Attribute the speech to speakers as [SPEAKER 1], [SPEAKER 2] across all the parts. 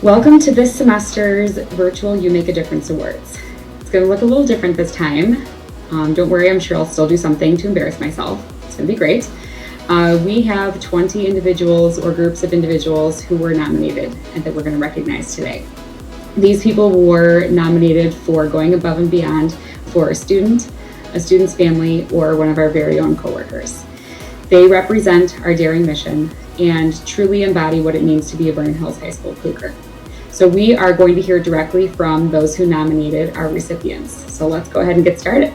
[SPEAKER 1] Welcome to this semester's virtual You Make a Difference Awards. It's going to look a little different this time. Don't worry, I'm sure I'll still do something to embarrass myself. It's going to be great. We have 20 individuals or groups of individuals who were nominated and that we're going to recognize today. These people were nominated for going above and beyond for a student's family, or one of our very own coworkers. They represent our daring mission and truly embody what it means to be a Vernon Hills High School Cougar. So we are going to hear directly from those who nominated our recipients. So let's go ahead and get started.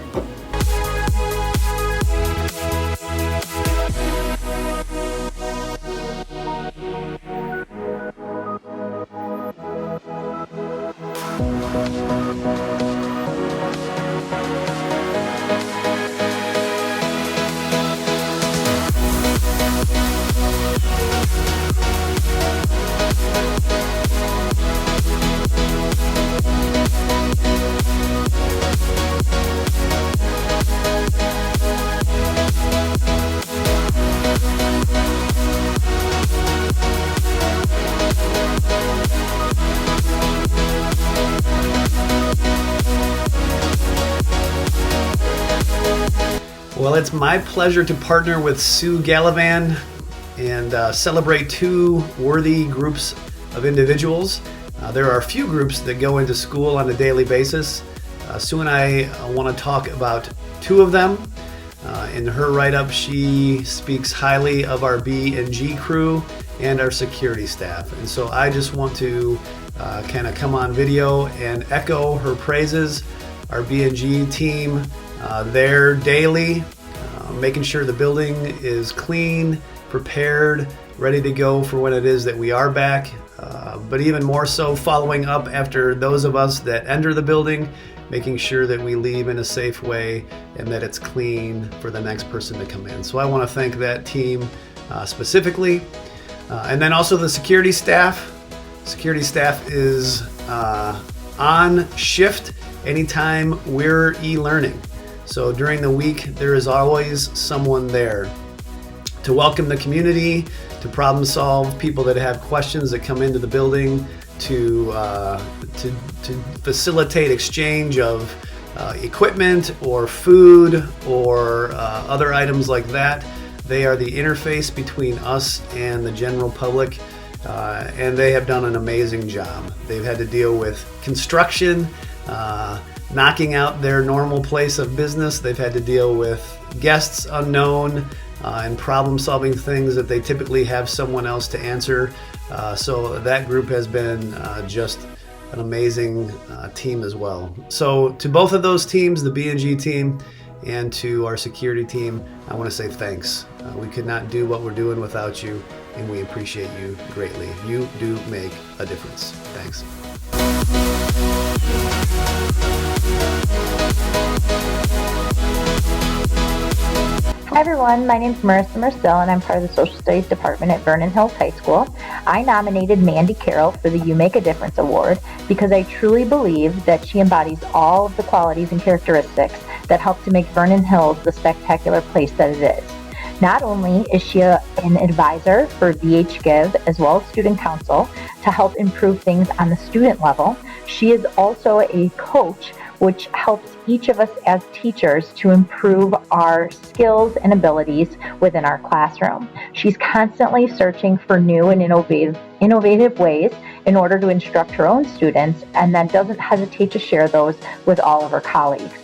[SPEAKER 2] Well, it's my pleasure to partner with Sue Gallivan and celebrate two worthy groups of individuals. There are a few groups that go into school on a daily basis. Sue and I want to talk about two of them. In her write-up, she speaks highly of our B&G crew and our security staff. And so I just want to kind of come on video and echo her praises. Our B&G team, they're daily, making sure the building is clean, prepared, ready to go for when it is that we are back. But even more so, following up after those of us that enter the building, making sure that we leave in a safe way and that it's clean for the next person to come in. So I want to thank that team specifically. And then also the security staff. Security staff is on shift anytime we're e-learning. So during the week, there is always someone there to welcome the community, to problem solve people that have questions that come into the building, to facilitate exchange of equipment or food or other items like that. They are the interface between us and the general public, and they have done an amazing job. They've had to deal with construction, knocking out their normal place of business. They've had to deal with guests unknown and problem solving things that they typically have someone else to answer. So that group has been just an amazing team as well. So to both of those teams, the B&G team and to our security team, I want to say thanks. We could not do what we're doing without you, and we appreciate you greatly. You do make a difference. Thanks.
[SPEAKER 3] Hi everyone, my name is Marissa Marcel and I'm part of the Social Studies Department at Vernon Hills High School. I nominated Mandy Carroll for the You Make a Difference Award because I truly believe that she embodies all of the qualities and characteristics that help to make Vernon Hills the spectacular place that it is. Not only is she an advisor for VHGive as well as student council to help improve things on the student level, she is also a coach which helps each of us as teachers to improve our skills and abilities within our classroom. She's constantly searching for new and innovative ways in order to instruct her own students, and then doesn't hesitate to share those with all of her colleagues.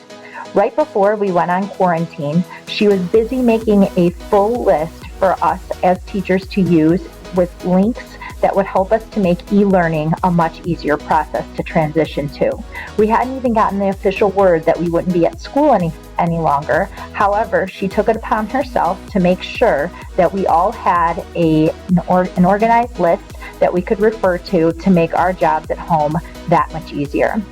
[SPEAKER 3] Right before we went on quarantine, she was busy making a full list for us as teachers to use with links that would help us to make e-learning a much easier process to transition to. We hadn't even gotten the official word that we wouldn't be at school any longer. However, she took it upon herself to make sure that we all had an organized list that we could refer to make our jobs at home that much easier.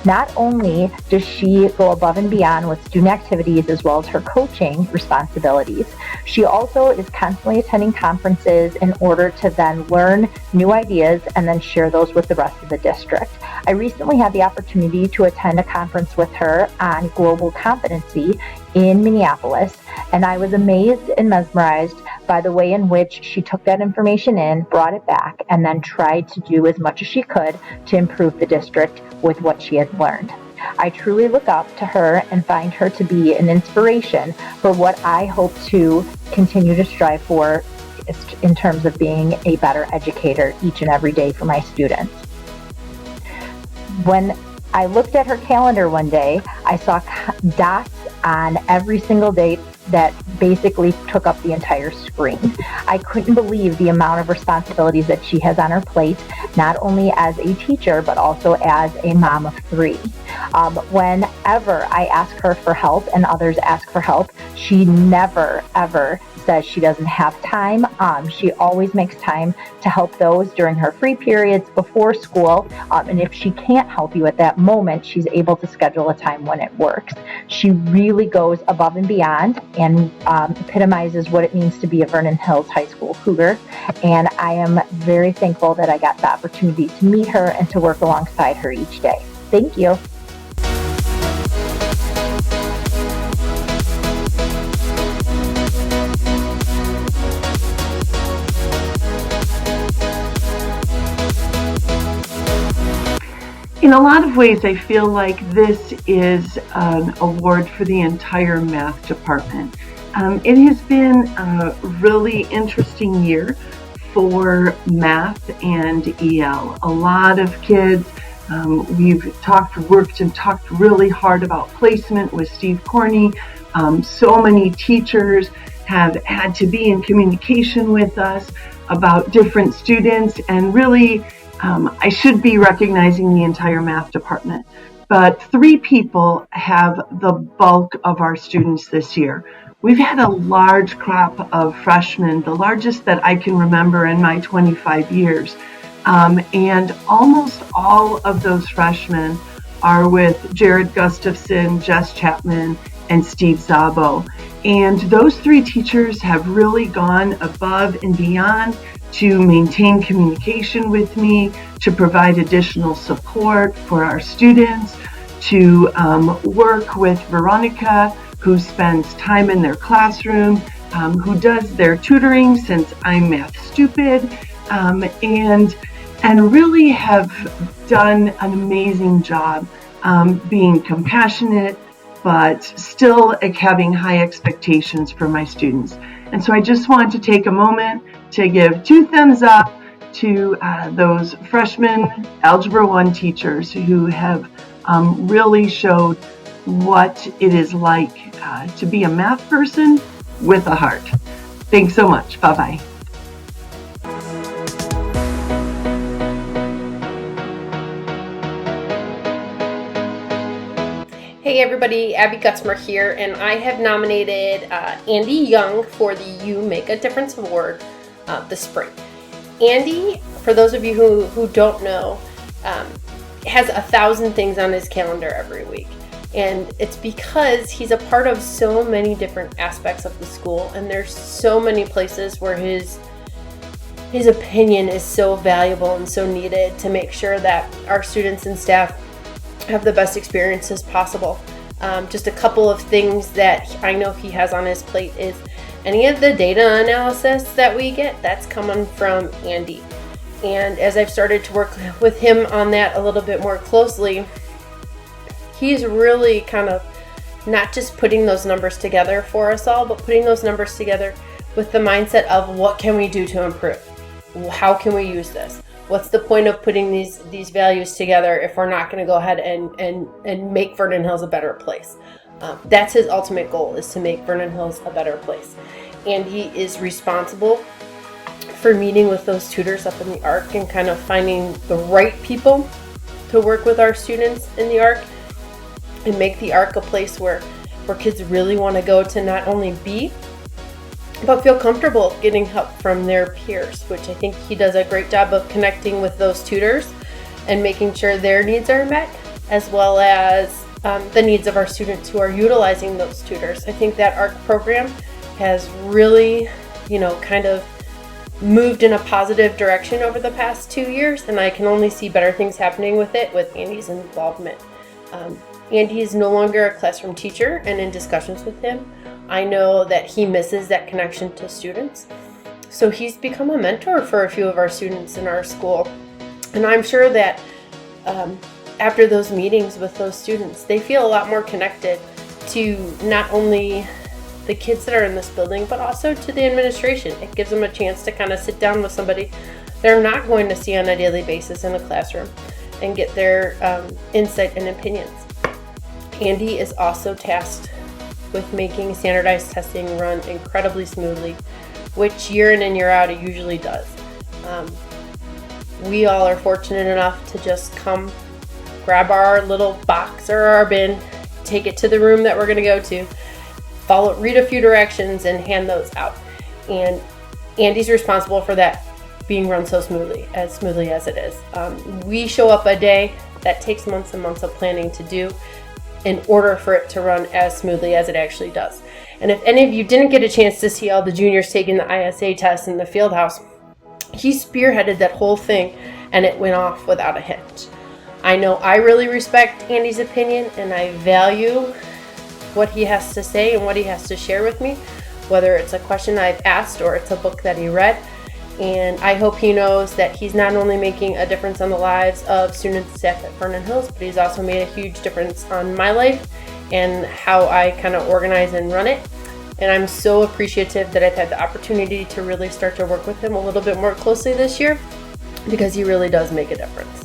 [SPEAKER 3] Not only does she go above and beyond with student activities as well as her coaching responsibilities, she also is constantly attending conferences in order to then learn new ideas and then share those with the rest of the district. I recently had the opportunity to attend a conference with her on global competency in Minneapolis, and I was amazed and mesmerized by the way in which she took that information in, brought it back, and then tried to do as much as she could to improve the district with what she had learned. I truly look up to her and find her to be an inspiration for what I hope to continue to strive for in terms of being a better educator each and every day for my students. When I looked at her calendar one day, I saw dots on every single date that basically took up the entire screen. I couldn't believe the amount of responsibilities that she has on her plate, not only as a teacher, but also as a mom of 3. Whenever I ask her for help and others ask for help, she never, ever says she doesn't have time. She always makes time to help those during her free periods before school. And if she can't help you at that moment, she's able to schedule a time when it works. She really goes above and beyond and epitomizes what it means to be a Vernon Hills High School Cougar. And I am very thankful that I got the opportunity to meet her and to work alongside her each day. Thank you.
[SPEAKER 4] In a lot of ways, I feel like this is an award for the entire math department. It has been a really interesting year for math and EL. A lot of kids, we've worked and talked really hard about placement with Steve Corney. So many teachers have had to be in communication with us about different students, and really I should be recognizing the entire math department, but 3 people have the bulk of our students this year. We've had a large crop of freshmen, the largest that I can remember in my 25 years. And almost all of those freshmen are with Jared Gustafson, Jess Chapman, and Steve Zabo. And those 3 teachers have really gone above and beyond to maintain communication with me, to provide additional support for our students, to work with Veronica, who spends time in their classroom, who does their tutoring since I'm math stupid, and really have done an amazing job being compassionate, but still having high expectations for my students. And so I just want to take a moment to give 2 thumbs up to those freshman Algebra 1 teachers who have really showed what it is like to be a math person with a heart. Thanks so much. Bye-bye.
[SPEAKER 5] Hey everybody, Abby Gutzmer here, and I have nominated Andy Young for the You Make a Difference Award this spring. Andy, for those of you who don't know, has 1,000 things on his calendar every week. And it's because he's a part of so many different aspects of the school, and there's so many places where his opinion is so valuable and so needed to make sure that our students and staff have the best experiences possible. Just a couple of things that I know he has on his plate is any of the data analysis that we get, that's coming from Andy. And as I've started to work with him on that a little bit more closely, he's really kind of not just putting those numbers together for us all, but putting those numbers together with the mindset of what can we do to improve? How can we use this? What's the point of putting these values together if we're not going to go ahead and make Vernon Hills a better place? That's his ultimate goal, is to make Vernon Hills a better place. And he is responsible for meeting with those tutors up in the ARC and kind of finding the right people to work with our students in the ARC and make the ARC a place where kids really want to go to not only be, but feel comfortable getting help from their peers, which I think he does a great job of connecting with those tutors and making sure their needs are met, as well as the needs of our students who are utilizing those tutors. I think that ARC program has really, kind of moved in a positive direction over the past 2 years, and I can only see better things happening with it with Andy's involvement. Andy is no longer a classroom teacher, and in discussions with him, I know that he misses that connection to students. So he's become a mentor for a few of our students in our school. And I'm sure that after those meetings with those students, they feel a lot more connected to not only the kids that are in this building, but also to the administration. It gives them a chance to kind of sit down with somebody they're not going to see on a daily basis in a classroom and get their insight and opinions. Andy is also tasked with making standardized testing run incredibly smoothly, which year in and year out it usually does. We all are fortunate enough to just come grab our little box or our bin, take it to the room that we're going to go to, read a few directions, and hand those out. And Andy's responsible for that being run so smoothly as it is. We show up a day that takes months and months of planning to do in order for it to run as smoothly as it actually does. And if any of you didn't get a chance to see all the juniors taking the ISA test in the field house, he spearheaded that whole thing and it went off without a hitch. I know I really respect Andy's opinion and I value what he has to say and what he has to share with me, whether it's a question I've asked or it's a book that he read. And I hope he knows that he's not only making a difference on the lives of students and staff at Vernon Hills, but he's also made a huge difference on my life and how I kind of organize and run it. And I'm so appreciative that I've had the opportunity to really start to work with him a little bit more closely this year, because he really does make a difference.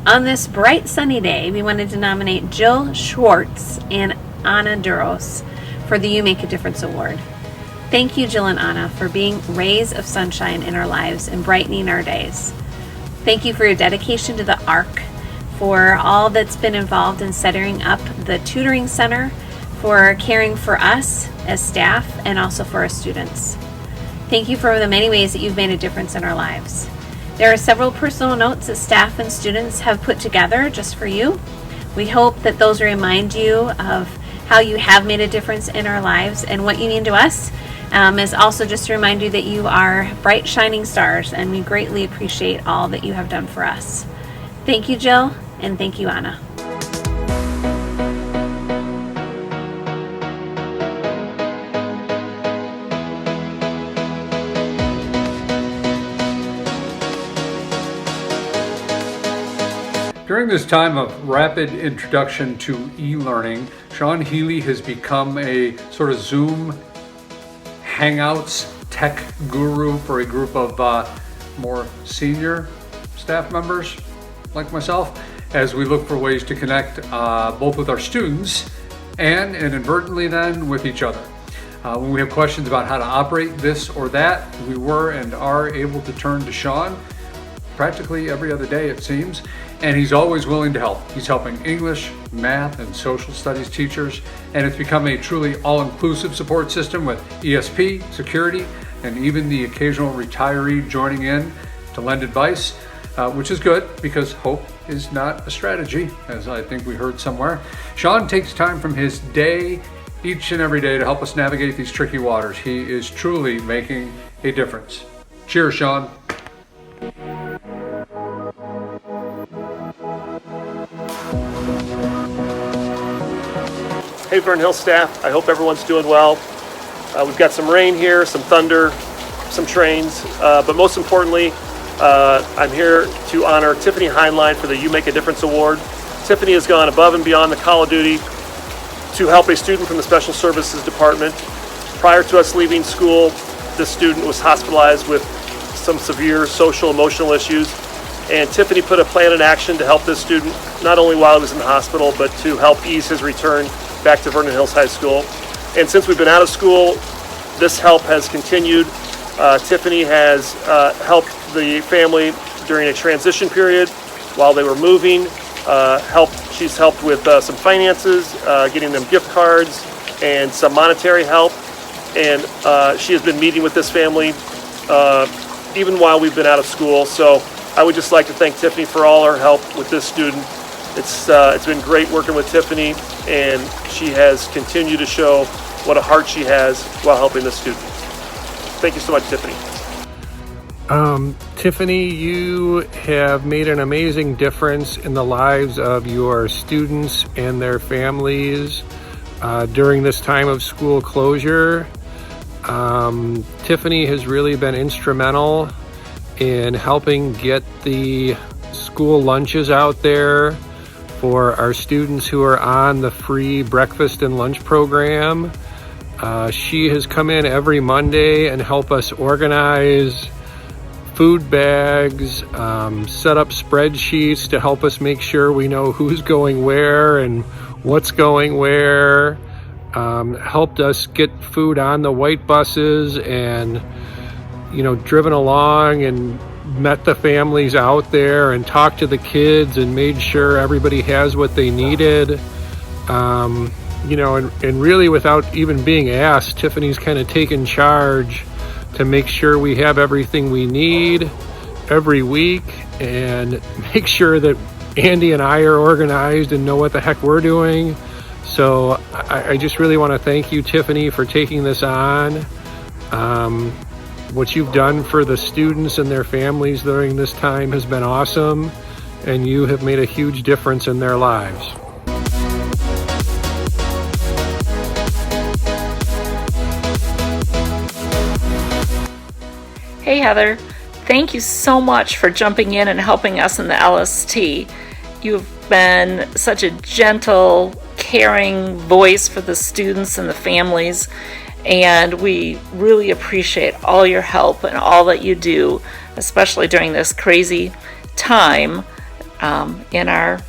[SPEAKER 6] On this bright sunny day, we wanted to nominate Jill Schwartz and Anna Duros for the You Make a Difference Award. Thank you, Jill and Anna, for being rays of sunshine in our lives and brightening our days. Thank you for your dedication to the ARC, for all that's been involved in setting up the tutoring center, for caring for us as staff and also for our students. Thank you for the many ways that you've made a difference in our lives. There are several personal notes that staff and students have put together just for you. We hope that those remind you of how you have made a difference in our lives and what you mean to us, is also just to remind you that you are bright shining stars and we greatly appreciate all that you have done for us. Thank you, Jill, and thank you, Anna.
[SPEAKER 7] During this time of rapid introduction to e-learning, Shawn Healey has become a sort of Zoom Hangouts tech guru for a group of more senior staff members like myself, as we look for ways to connect both with our students and inadvertently then with each other. When we have questions about how to operate this or that, we were and are able to turn to Shawn practically every other day, it seems, and he's always willing to help. He's helping English, math, and social studies teachers, and it's become a truly all-inclusive support system with ESP, security, and even the occasional retiree joining in to lend advice, which is good because hope is not a strategy, as I think we heard somewhere. Shawn takes time from his day each and every day to help us navigate these tricky waters. He is truly making a difference. Cheers, Shawn.
[SPEAKER 8] Hey Vernon Hills staff, I hope everyone's doing well. We've got some rain here, some thunder, some trains, but most importantly, I'm here to honor Tiffany Heinlein for the You Make a Difference Award. Tiffany has gone above and beyond the call of duty to help a student from the Special Services Department. Prior to us leaving school, this student was hospitalized with some severe social emotional issues, and Tiffany put a plan in action to help this student, not only while he was in the hospital, but to help ease his return back to Vernon Hills High School. And since we've been out of school, this help has continued. Tiffany has helped the family during a transition period while they were moving. She's helped with some finances, getting them gift cards and some monetary help. And she has been meeting with this family even while we've been out of school. So I would just like to thank Tiffany for all her help with this student. It's been great working with Tiffany, and she has continued to show what a heart she has while helping the student. Thank you so much, Tiffany.
[SPEAKER 9] Tiffany, you have made an amazing difference in the lives of your students and their families during this time of school closure. Tiffany has really been instrumental in helping get the school lunches out there for our students who are on the free breakfast and lunch program. She has come in every Monday and helped us organize food bags, set up spreadsheets to help us make sure we know who's going where and what's going where, helped us get food on the white buses and, driven along and met the families out there and talked to the kids and made sure everybody has what they needed. And really without even being asked, Tiffany's kind of taken charge to make sure we have everything we need every week and make sure that Andy and I are organized and know what the heck we're doing. So I just really want to thank you, Tiffany, for taking this on. What you've done for the students and their families during this time has been awesome, and you have made a huge difference in their lives.
[SPEAKER 10] Hey Heather, thank you so much for jumping in and helping us in the LST. You've been such a gentle, caring voice for the students and the families, and we really appreciate all your help and all that you do, especially during this crazy time in our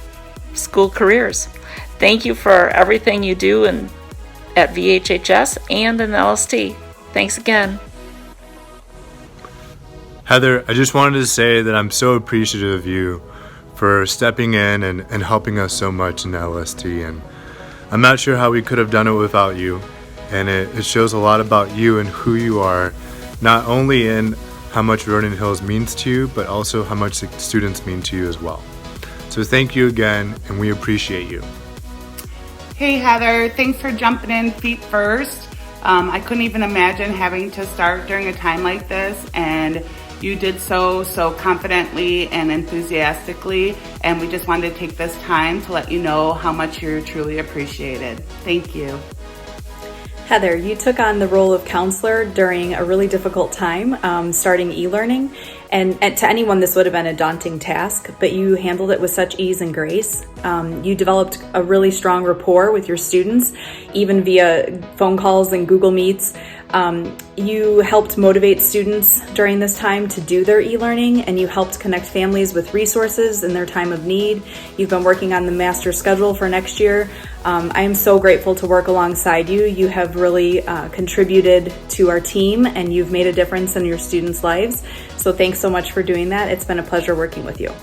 [SPEAKER 10] school careers. Thank you for everything you do at VHHS and in the LST. Thanks again.
[SPEAKER 11] Heather, I just wanted to say that I'm so appreciative of you for stepping in and helping us so much in the LST. And I'm not sure how we could have done it without you. And it shows a lot about you and who you are, not only in how much Vernon Hills means to you, but also how much the students mean to you as well. So thank you again, and we appreciate you.
[SPEAKER 12] Hey Heather, thanks for jumping in feet first. I couldn't even imagine having to start during a time like this, and you did so confidently and enthusiastically, and we just wanted to take this time to let you know how much you're truly appreciated. Thank you.
[SPEAKER 13] Heather, you took on the role of counselor during a really difficult time, starting e-learning, and to anyone this would have been a daunting task, but you handled it with such ease and grace. You developed a really strong rapport with your students, even via phone calls and Google Meets. You helped motivate students during this time to do their e-learning, and you helped connect families with resources in their time of need. You've been working on the master schedule for next year. I am so grateful to work alongside you. You have really contributed to our team, and you've made a difference in your students' lives. So thanks so much for doing that. It's been a pleasure working with you.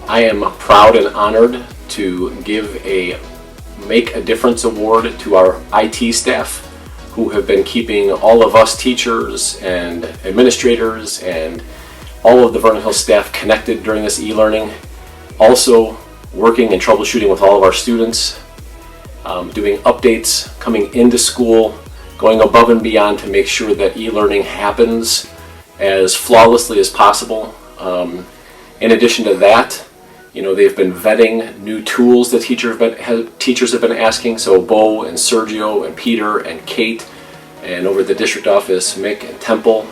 [SPEAKER 14] I am proud and honored to give a Make a Difference award to our IT staff who have been keeping all of us teachers and administrators and all of the Vernon Hills staff connected during this e-learning. Also working and troubleshooting with all of our students, doing updates, coming into school, going above and beyond to make sure that e-learning happens as flawlessly as possible. In addition to that, they've been vetting new tools that teachers have been asking. So Bo and Sergio and Peter and Kate, and over at the district office, Mick and Temple.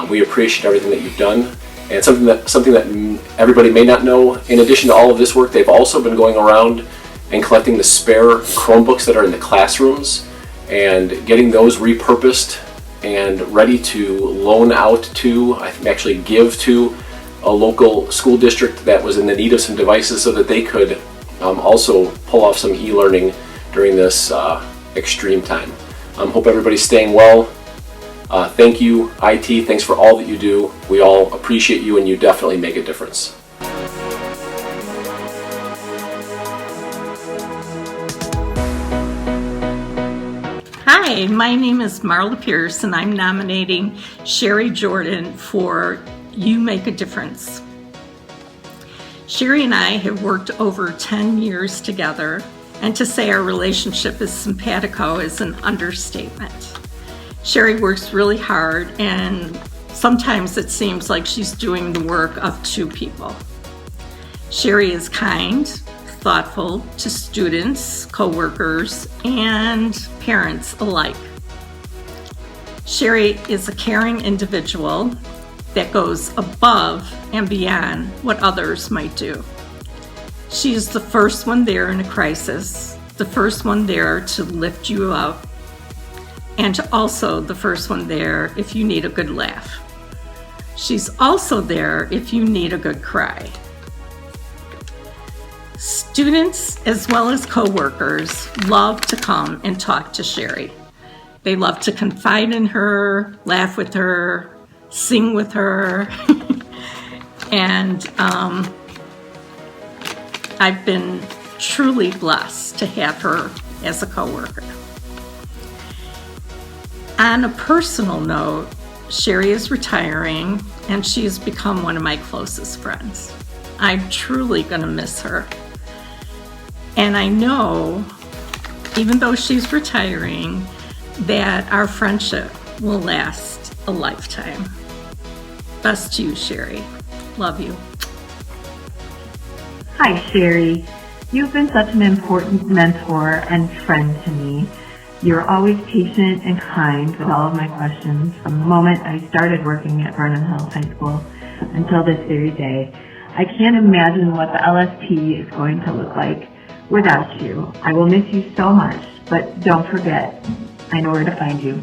[SPEAKER 14] We appreciate everything that you've done. And something that everybody may not know, in addition to all of this work, they've also been going around and collecting the spare Chromebooks that are in the classrooms and getting those repurposed and ready to loan out to, actually give to, a local school district that was in the need of some devices so that they could also pull off some e-learning during this extreme time. Hope everybody's staying well. Thank you, IT. Thanks for all that you do. We all appreciate you, and you definitely make a difference.
[SPEAKER 15] Hi, my name is Marla Pierce, and I'm nominating Sherri Jordan for You Make a Difference. Sherri and I have worked over 10 years together, and to say our relationship is simpatico is an understatement. Sherri works really hard, and sometimes it seems like she's doing the work of two people. Sherri is kind, thoughtful to students, co-workers, and parents alike. Sherri is a caring individual that goes above and beyond what others might do. She is the first one there in a crisis, the first one there to lift you up, and also the first one there if you need a good laugh. She's also there if you need a good cry. Students as well as co-workers love to come and talk to Sherri. They love to confide in her, laugh with her, sing with her, and I've been truly blessed to have her as a co-worker. On a personal note, Sherri is retiring, and she has become one of my closest friends. I'm truly going to miss her. And I know, even though she's retiring, that our friendship will last a lifetime. Best to you, Sherri. Love you.
[SPEAKER 16] Hi, Sherri. You've been such an important mentor and friend to me. You're always patient and kind with all of my questions from the moment I started working at Vernon Hills High School until this very day. I can't imagine what the LST is going to look like without you. I will miss you so much, but don't forget, I know where to find you.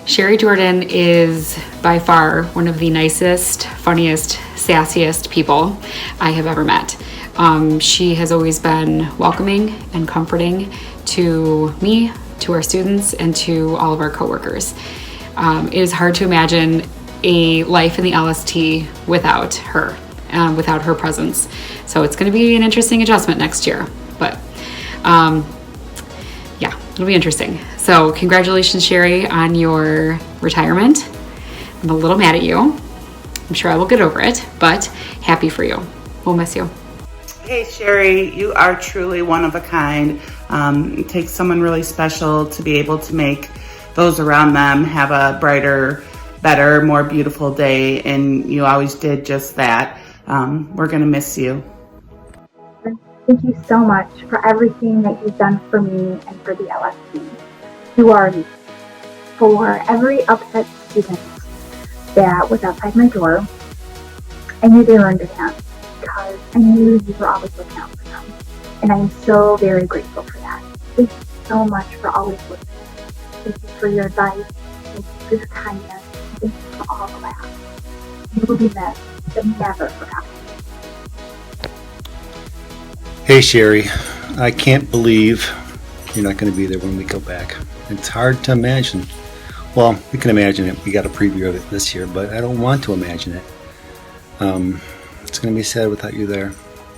[SPEAKER 1] Sherri Jordan is by far one of the nicest, funniest, sassiest people I have ever met. She has always been welcoming and comforting to me, to our students, and to all of our coworkers. It is hard to imagine a life in the LST without her, without her presence. So it's going to be an interesting adjustment next year, but yeah, it'll be interesting. So congratulations, Sherri, on your retirement. I'm a little mad at you. I'm sure I will get over it, but happy for you. We'll miss you.
[SPEAKER 12] Hey, Sherri, you are truly one of a kind. It takes someone really special to be able to make those around them have a brighter, better, more beautiful day, and you always did just that. We're going to miss you.
[SPEAKER 3] Thank you so much for everything that you've done for me and for the LST. You are me. For every upset student that was outside my door, I knew they were under hand because I knew you were always looking out for them. And I am so very grateful for that. Thank you so much for always listening. Thank you for your advice. Thank you for your kindness. Thank you for all the laughs. You will be missed, but never forgotten.
[SPEAKER 17] Hey, Sherri, I can't believe you're not going to be there when we go back. It's hard to imagine. Well, we can imagine it. We got a preview of it this year, but I don't want to imagine it. It's going to be sad without you there.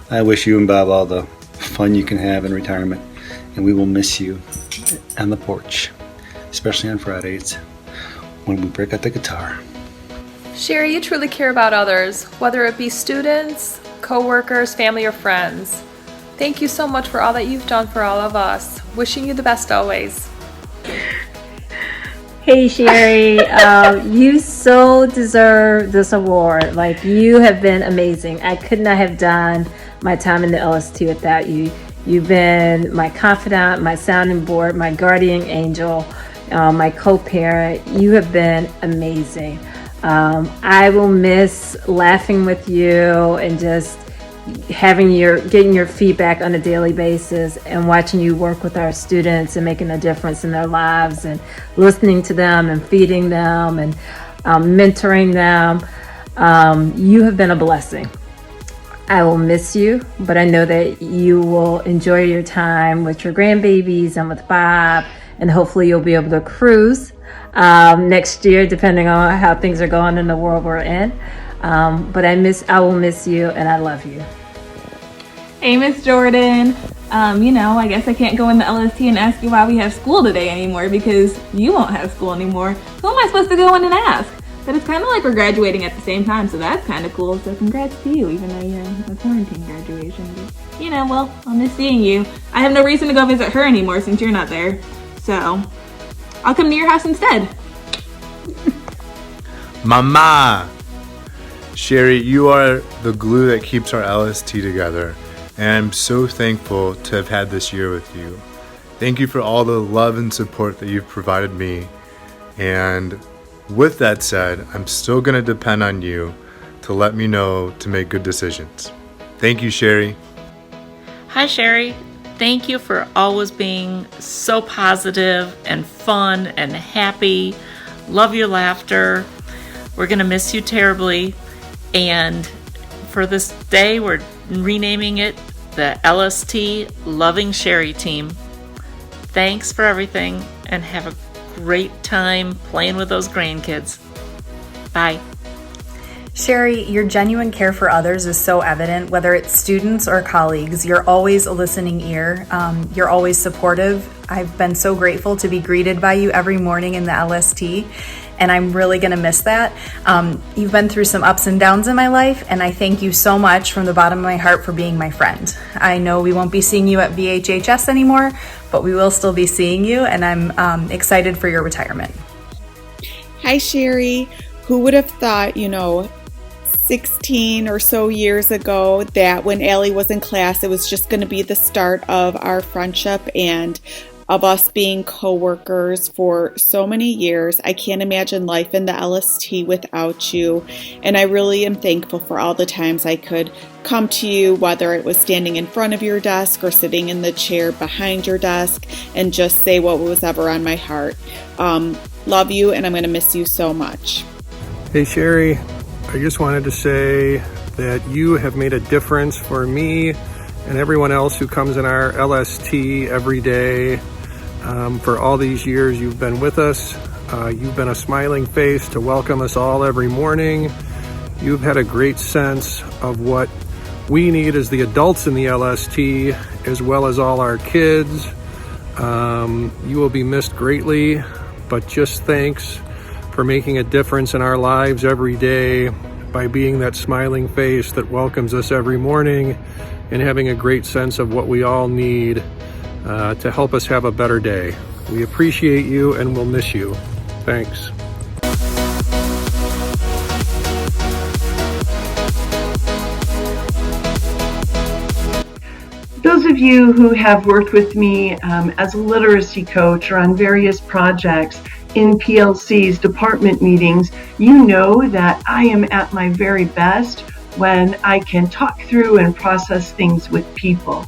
[SPEAKER 17] I wish you and Bob all the fun you can have in retirement, and we will miss you on the porch, especially on Fridays when we break out the guitar.
[SPEAKER 18] Sherri, you truly care about others, whether it be students, co-workers, family, or friends. Thank you so much for all that you've done for all of us. Wishing you the best always.
[SPEAKER 19] Hey, Sherri, you so deserve this award. Like, you have been amazing. I could not have done my time in the LST without you. You've been my confidant, my sounding board, my guardian angel, my co-parent. You have been amazing. I will miss laughing with you and just getting your feedback on a daily basis and watching you work with our students and making a difference in their lives and listening to them and feeding them and mentoring them. You have been a blessing. I will miss you, but I know that you will enjoy your time with your grandbabies and with Bob, and hopefully you'll be able to cruise next year, depending on how things are going in the world we're in. But I will miss you, and I love you.
[SPEAKER 20] Hey, Miss Jordan. I guess I can't go in the LST and ask you why we have school today anymore because you won't have school anymore. Who am I supposed to go in and ask? But it's kind of like we're graduating at the same time, so that's kind of cool. So congrats to you, even though, a quarantine graduation. But, I'll miss seeing you. I have no reason to go visit her anymore since you're not there. So, I'll come to your house instead.
[SPEAKER 11] Mama! Sherri, you are the glue that keeps our LST together, and I'm so thankful to have had this year with you. Thank you for all the love and support that you've provided me, and with that said, I'm still going to depend on you to let me know to make good decisions. Thank you, Sherri.
[SPEAKER 10] Hi, Sherri. Thank you for always being so positive and fun and happy. Love your laughter. We're going to miss you terribly. And for this day, we're renaming it the LST Loving Sherri Team. Thanks for everything and have a great time playing with those grandkids. Bye.
[SPEAKER 13] Sherri, your genuine care for others is so evident, whether it's students or colleagues. You're always a listening ear. You're always supportive. I've been so grateful to be greeted by you every morning in the LST, and I'm really going to miss that. You've been through some ups and downs in my life, and I thank you so much from the bottom of my heart for being my friend. I know we won't be seeing you at VHHS anymore, but we will still be seeing you, and I'm excited for your retirement.
[SPEAKER 21] Hi, Sherri. Who would have thought, 16 or so years ago that when Allie was in class, it was just going to be the start of our friendship and of us being co-workers for so many years. I can't imagine life in the LST without you, and I really am thankful for all the times I could come to you, whether it was standing in front of your desk or sitting in the chair behind your desk, and just say what was ever on my heart. Love you, and I'm going to miss you so much.
[SPEAKER 9] Hey, Sherri. I just wanted to say that you have made a difference for me and everyone else who comes in our LST every day. For all these years you've been with us. You've been a smiling face to welcome us all every morning. You've had a great sense of what we need as the adults in the LST, as well as all our kids. You will be missed greatly, but just thanks for making a difference in our lives every day by being that smiling face that welcomes us every morning and having a great sense of what we all need to help us have a better day. We appreciate you and we'll miss you. Thanks.
[SPEAKER 4] Those of you who have worked with me as a literacy coach or on various projects in PLC's department meetings, you know that I am at my very best when I can talk through and process things with people.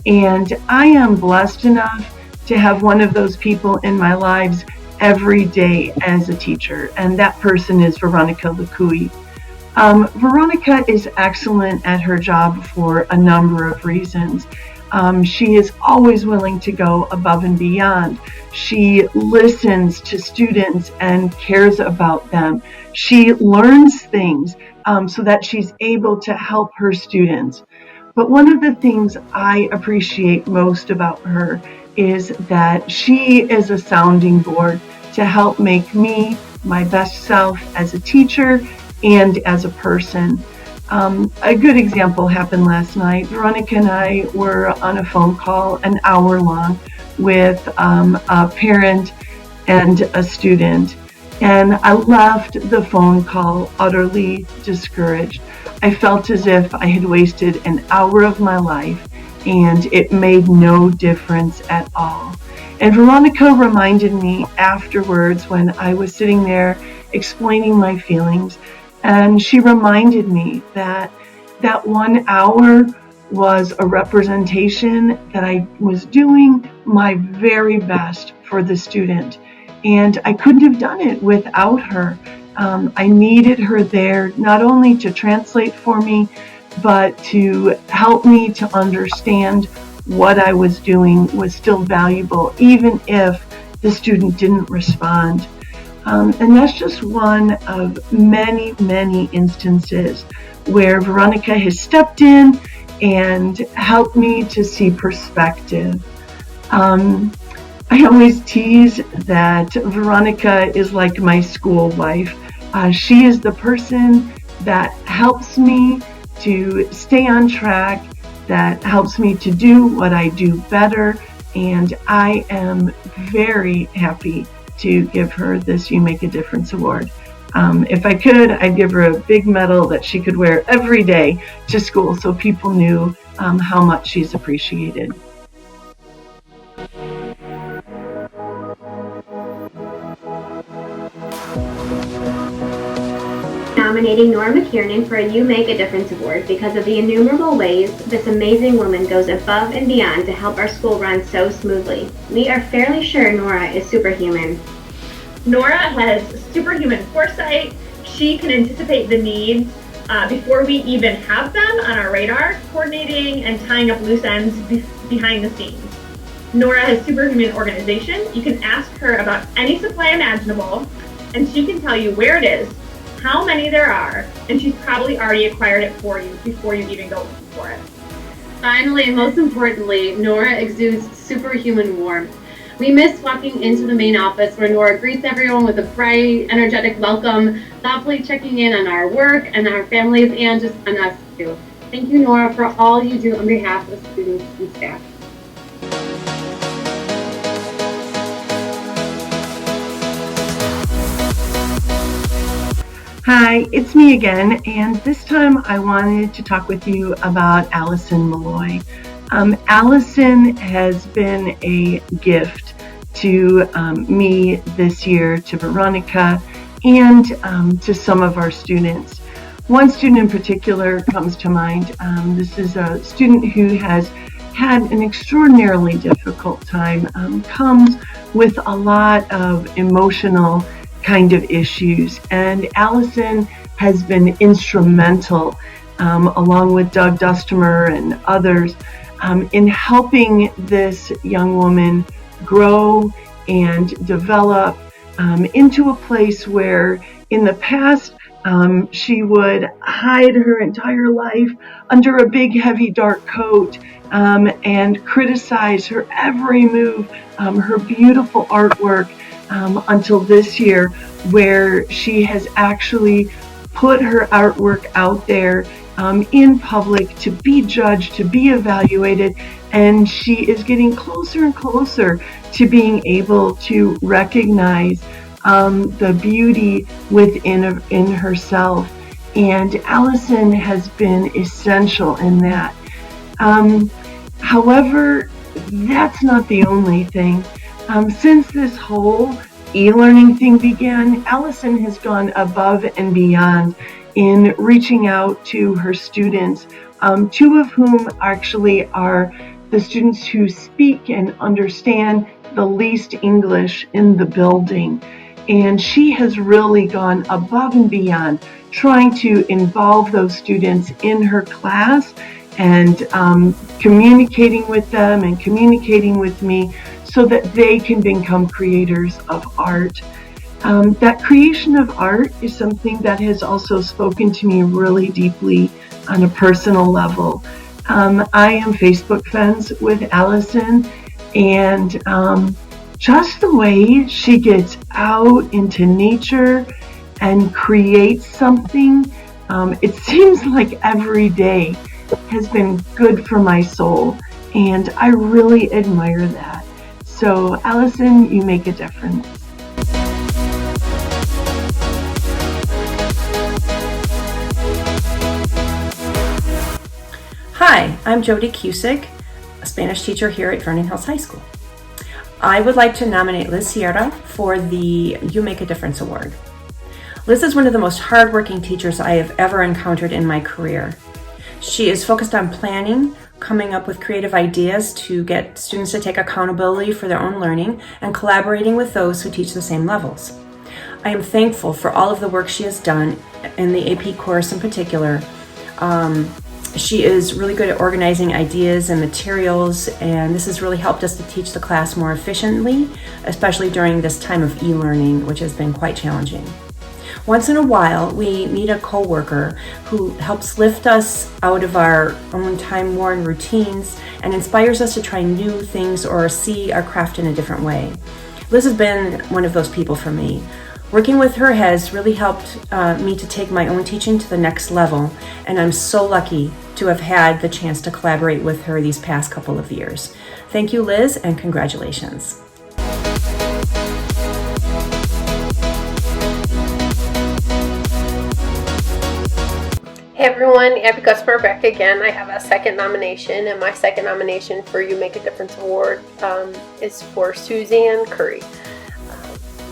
[SPEAKER 4] And I am blessed enough to have one of those people in my lives every day as a teacher, and that person is Veronica Lucuy. Veronica is excellent at her job for a number of reasons. She is always willing to go above and beyond. She listens to students and cares about them. She learns things so that she's able to help her students. But one of the things I appreciate most about her is that she is a sounding board to help make me my best self as a teacher and as a person. A good example happened last night. Veronica and I were on a phone call an hour long with a parent and a student, and I left the phone call utterly discouraged. I felt as if I had wasted an hour of my life and it made no difference at all. And Veronica reminded me afterwards when I was sitting there explaining my feelings, and she reminded me that that 1 hour was a representation that I was doing my very best for the student. And I couldn't have done it without her. I needed her there not only to translate for me, but to help me to understand what I was doing was still valuable, even if the student didn't respond. And that's just one of many, many instances where Veronica has stepped in and helped me to see perspective. I always tease that Veronica is like my school wife. She is the person that helps me to stay on track, that helps me to do what I do better, and I am very happy to give her this You Make a Difference award. If I could, I'd give her a big medal that she could wear every day to school so people knew how much she's appreciated.
[SPEAKER 2] Nominating Nora McKiernan for a You Make a Difference award because of the innumerable ways this amazing woman goes above and beyond to help our school run so smoothly. We are fairly sure Nora is superhuman.
[SPEAKER 22] Nora has superhuman foresight. She can anticipate the needs before we even have them on our radar, coordinating and tying up loose ends behind the scenes. Nora has superhuman organization. You can ask her about any supply imaginable, and she can tell you where it is, how many there are, and she's probably already acquired it for you before you even go looking for it.
[SPEAKER 1] Finally, and most importantly, Nora exudes superhuman warmth. We miss walking into the main office where Nora greets everyone with a bright, energetic welcome, thoughtfully checking in on our work and our families and just on us too. Thank you, Nora, for all you do on behalf of students and staff.
[SPEAKER 4] Hi, it's me again, and this time I wanted to talk with you about Allison Molloy. Allison has been a gift to me this year, to Veronica, and to some of our students. One student in particular comes to mind. This is a student who has had an extraordinarily difficult time, comes with a lot of emotional kind of issues, and Allison has been instrumental along with Doug Dustemer and others in helping this young woman grow and develop into a place where in the past she would hide her entire life under a big heavy dark coat and criticize her every move, her beautiful artwork, until this year, where she has actually put her artwork out there in public to be judged, to be evaluated, and she is getting closer and closer to being able to recognize the beauty within herself. And Allison has been essential in that. However, that's not the only thing. Since this whole e-learning thing began, Allison has gone above and beyond in reaching out to her students, two of whom actually are the students who speak and understand the least English in the building. And she has really gone above and beyond, trying to involve those students in her class and communicating with them and communicating with me so that they can become creators of art. That creation of art is something that has also spoken to me really deeply on a personal level. I am Facebook friends with Allison, and just the way she gets out into nature and creates something, it seems like every day has been good for my soul, and I really admire that. So, Allison, you make a difference.
[SPEAKER 23] Hi, I'm Jody Cusick, a Spanish teacher here at Vernon Hills High School. I would like to nominate Liz Sierra for the You Make a Difference Award. Liz is one of the most hardworking teachers I have ever encountered in my career. She is focused on planning, coming up with creative ideas to get students to take accountability for their own learning, and collaborating with those who teach the same levels. I am thankful for all of the work she has done in the AP course in particular. She is really good at organizing ideas and materials, and this has really helped us to teach the class more efficiently, especially during this time of e-learning, which has been quite challenging. Once in a while, we meet a coworker who helps lift us out of our own time-worn routines and inspires us to try new things or see our craft in a different way. Liz has been one of those people for me. Working with her has really helped me to take my own teaching to the next level, and I'm so lucky to have had the chance to collaborate with her these past couple of years. Thank you, Liz, and congratulations.
[SPEAKER 5] Hey everyone, Abby Gusmer back again. I have a second nomination, and my second nomination for You Make a Difference Award is for Suzanne Curry.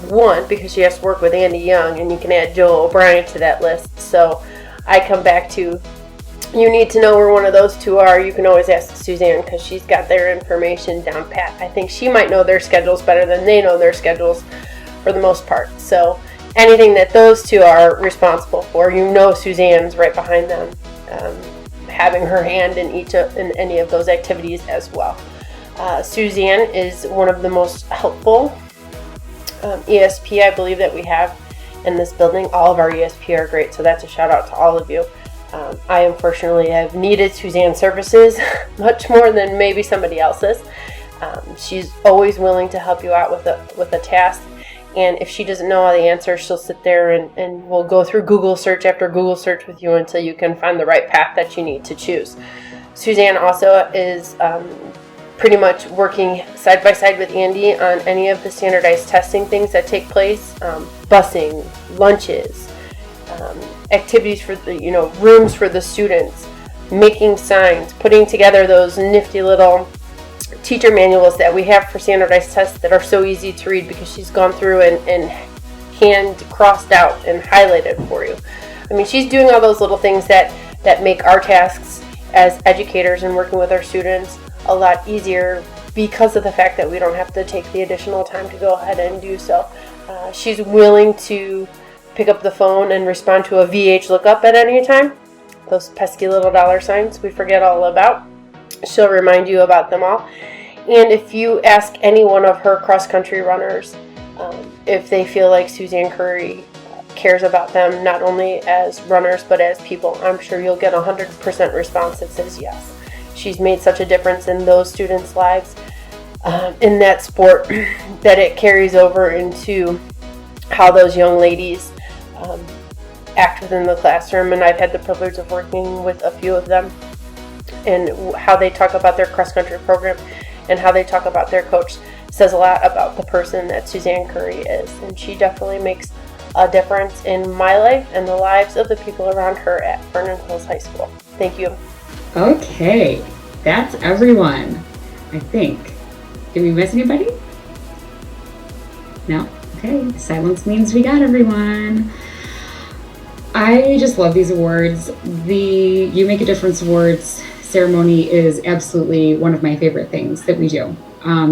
[SPEAKER 5] One, because she has to work with Andy Young, and you can add Joel O'Brien to that list. So I come back to, you need to know where one of those two are. You can always ask Suzanne because she's got their information down pat. I think she might know their schedules better than they know their schedules for the most part. So anything that those two are responsible for, you know Suzanne's right behind them, having her hand in in any of those activities as well. Suzanne is one of the most helpful ESP I believe that we have in this building. All of our ESP are great, so that's a shout out to all of you. I unfortunately have needed Suzanne's services much more than maybe somebody else's. She's always willing to help you out with a task. And if she doesn't know all the answers, she'll sit there and we'll go through Google search after Google search with you until you can find the right path that you need to choose. Suzanne also is pretty much working side by side with Andy on any of the standardized testing things that take place, busing, lunches, activities for the, rooms for the students, making signs, putting together those nifty little teacher manuals that we have for standardized tests that are so easy to read because she's gone through and hand crossed out and highlighted for you. I mean, she's doing all those little things that make our tasks as educators and working with our students a lot easier because of the fact that we don't have to take the additional time to go ahead and do so. She's willing to pick up the phone and respond to a VH lookup at any time. Those pesky little dollar signs we forget all about. She'll remind you about them all. And if you ask any one of her cross-country runners if they feel like Suzanne Curry cares about them, not only as runners but as people, I'm sure you'll get 100% response that says yes. She's made such a difference in those students' lives in that sport that it carries over into how those young ladies act within the classroom. And I've had the privilege of working with a few of them and how they talk about their cross-country program and how they talk about their coach says a lot about the person that Suzanne Curry is. And she definitely makes a difference in my life and the lives of the people around her at Vernon Hills High School. Thank you.
[SPEAKER 1] Okay, that's everyone, I think. Did we miss anybody? No? Okay, silence means we got everyone. I just love these awards. The You Make a Difference Awards ceremony is absolutely one of my favorite things that we do.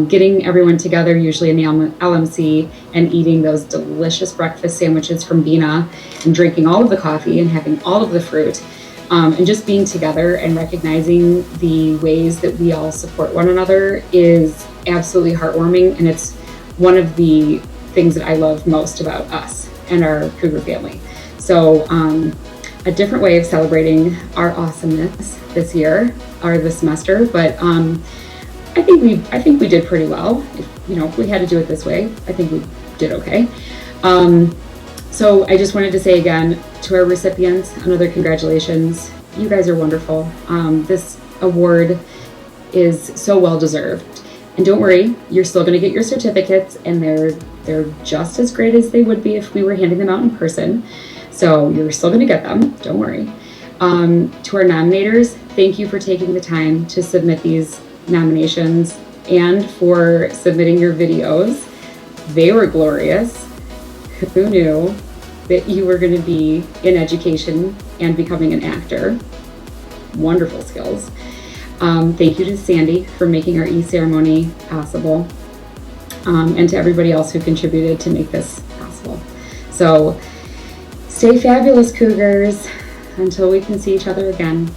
[SPEAKER 1] Getting everyone together, usually in the LMC, and eating those delicious breakfast sandwiches from Bina and drinking all of the coffee and having all of the fruit, and just being together and recognizing the ways that we all support one another is absolutely heartwarming, and it's one of the things that I love most about us and our Cougar family. So a different way of celebrating our awesomeness this year or this semester, but I think we did pretty well. If we had to do it this way, I think we did okay. So I just wanted to say again to our recipients, another congratulations. You guys are wonderful. This award is so well deserved. And don't worry, you're still going to get your certificates, and they're just as great as they would be if we were handing them out in person. So you're still going to get them, don't worry. To our nominators, thank you for taking the time to submit these nominations and for submitting your videos. They were glorious. Who knew that you were going to be in education and becoming an actor? Wonderful skills. Thank you to Sandy for making our e-ceremony possible, and to everybody else who contributed to make this possible. So stay fabulous, Cougars, until we can see each other again.